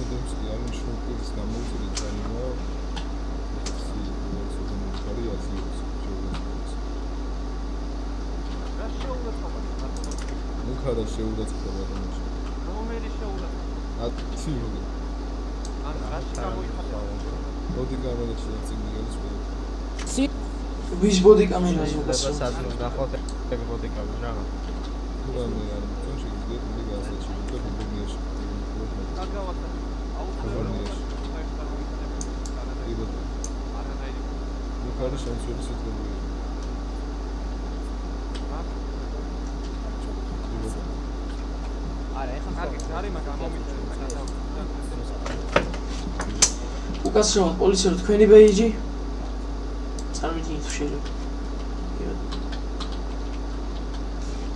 Akademski ani შოკის გამოიწვია ძალიან მუქარა შეურაცხყოფა რომელში რომელი შეურაცხყოფა აცივი ან რაში გამოიხატება ბოდი კამერაში წიგნი გადასვლა სი ვის ბოდი კამერაში გადასვლა ნახოთ ბოდი კამერა რამე არ თუნში გიდეთ მე გასაჩი და ბობნიაში აგავათა აუცილებლად მუქარა შემცველი სიტყვებია უკაცრავად პოლიციამ თქვენი ბეიჯი წარმოგიდგენთ თუ შეიძლება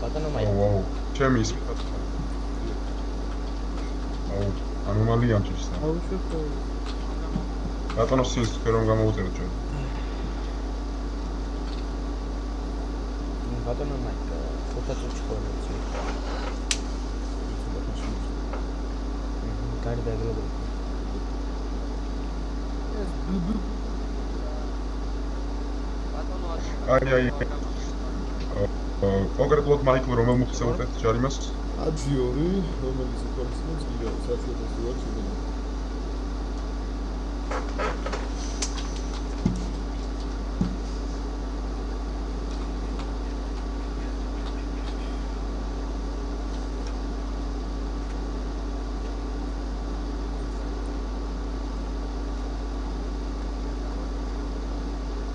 ბატონო მაია ჩემი ის ანომალია ამჩის ბატონო სინს თქვენ რომ გამოუწერეთ ჩვენ ბატონო მაია ხოთა წუთი ხოლმე Cari da globo. Ai. Კონკრეტულად მაიკლ რომელ მოხსევრდეთ ჯარიმას? აჯიორი, რომელიც უკანასკნელს გიგა 100,000 დოლარს იღებდა.